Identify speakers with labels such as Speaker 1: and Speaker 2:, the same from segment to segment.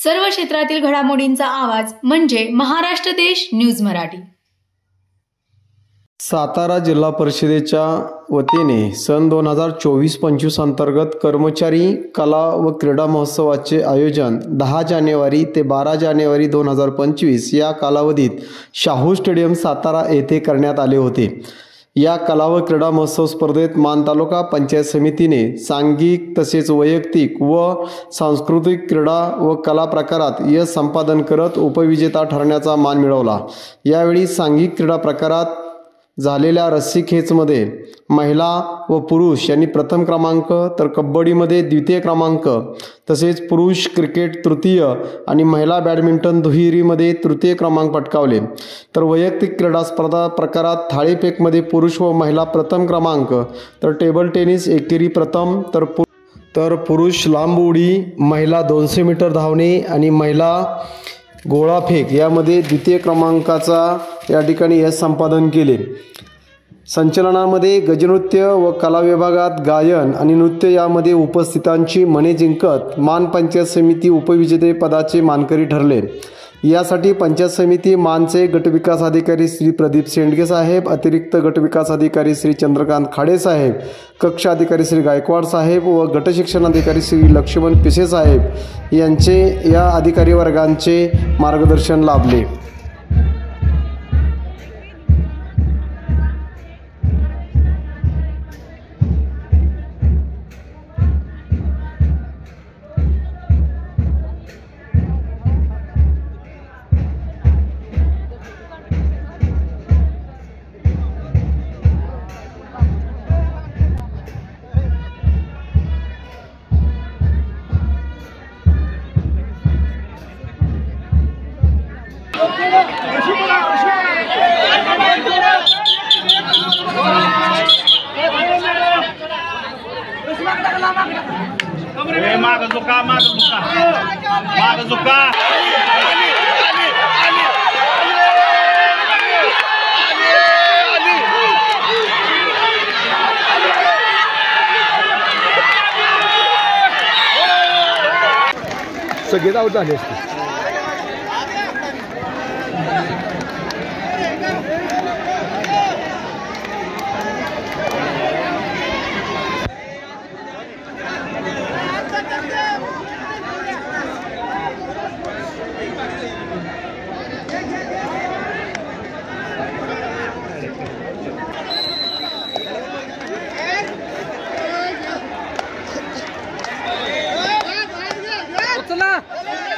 Speaker 1: सर्व क्षेत्रातील घडामोडींचा आवाज म्हणजे महाराष्ट्र देश न्यूज मराठी।
Speaker 2: सातारा जिल्हा परिषदेच्या वतीने सन 2024-25 अंतर्गत कर्मचारी कला व क्रीडा महोत्सवाचे आयोजन 10 जानेवारी ते 12 जानेवारी 2025 या कालावधीत शाहू स्टेडियम सातारा येथे करण्यात आले होते। या कला व क्रीडा महोत्सव स्पर्धेत मान तालुका पंचायत समितीने सांघिक तसेच वैयक्तिक व सांस्कृतिक क्रीडा व कला प्रकारात यश संपादन करत उपविजेता ठरण्याचा मान मिळवला। यावेळी सांघिक क्रीडा प्रकारात झालेल्या रस्सीखेचमध्ये महिला व पुरुष यांनी प्रथम क्रमांक तर कबड्डीमध्ये द्वितीय क्रमांक तसेच पुरुष क्रिकेट तृतीय आणि महिला बॅडमिंटन दुहेरीमध्ये तृतीय क्रमांक पटकावले। तर वैयक्तिक क्रीडा स्पर्धा प्रकारात थाळीफेकमध्ये पुरुष व महिला प्रथम क्रमांक तर टेबल टेनिस एकेरी प्रथम तर पुरुष लांब उडी, महिला 200 मीटर धावणे आणि महिला गोळाफेक यामध्ये द्वितीय क्रमांकाचा या ठिकाणी यश संपादन केले। संचलनामध्ये गजनृत्य व कला विभागात गायन आणि नृत्य यामध्ये उपस्थितांची मने जिंकत मान पंचायत समिती उपविजेते पदाचे मानकरी ठरले। यासाठी पंचायत समिती मानचे गटविकास अधिकारी श्री प्रदीप शेंडगे साहेब, अतिरिक्त गटविकास अधिकारी श्री चंद्रकांत खाडे साहेब, कक्ष अधिकारी श्री गायकवाड साहेब व गटशिक्षण अधिकारी श्री लक्ष्मण पिसे साहेब यांचे या अधिकारी वर्गांचे मार्गदर्शन लाभले।
Speaker 3: सगळे आउट झाले असते।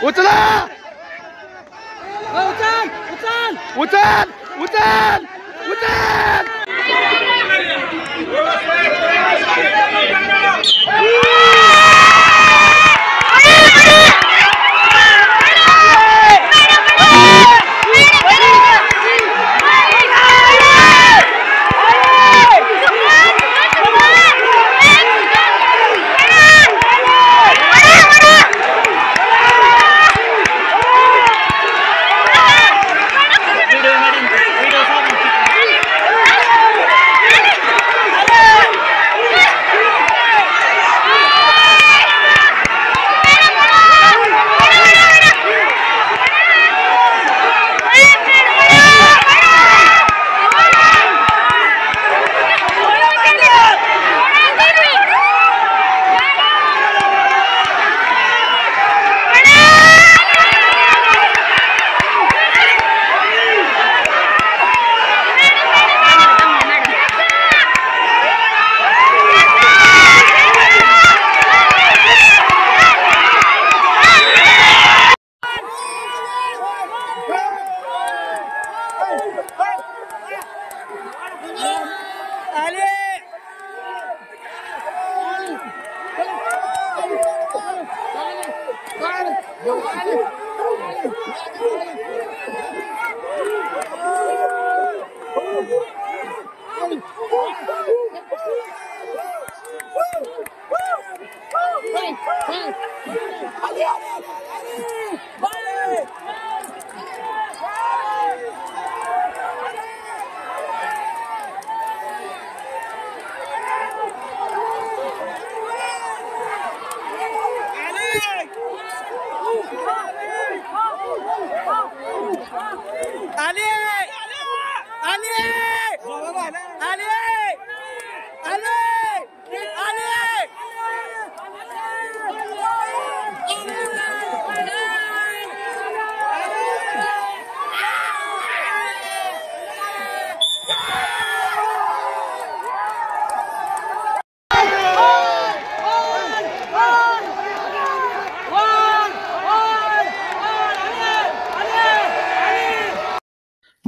Speaker 3: उचला उचल उचल उचल उचल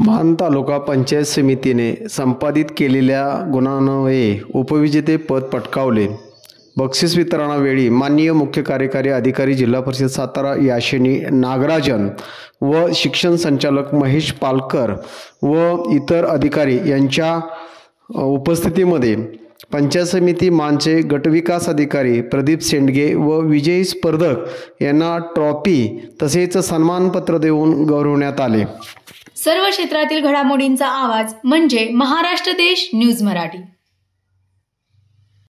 Speaker 2: मान तालुका पंचायत समितीने संपादित केलेल्या गुणान्वये उपविजेते पद पटकावले। बक्षीस वितरणावेळी माननीय मुख्य कार्यकारी अधिकारी जिल्हा परिषद सातारा याशिनी नागराजन व शिक्षण संचालक महेश पालकर व इतर अधिकारी यांच्या उपस्थितीमध्ये पंचायत समिती मानचे गटविकास अधिकारी प्रदीप सेंडगे व विजयी स्पर्धक यांना ट्रॉफी तसेच सन्मानपत्र देऊन गौरवण्यात आले।
Speaker 1: सर्व क्षेत्रातील घडामोडींचा आवाज म्हणजे महाराष्ट्र देश न्यूज मराठी।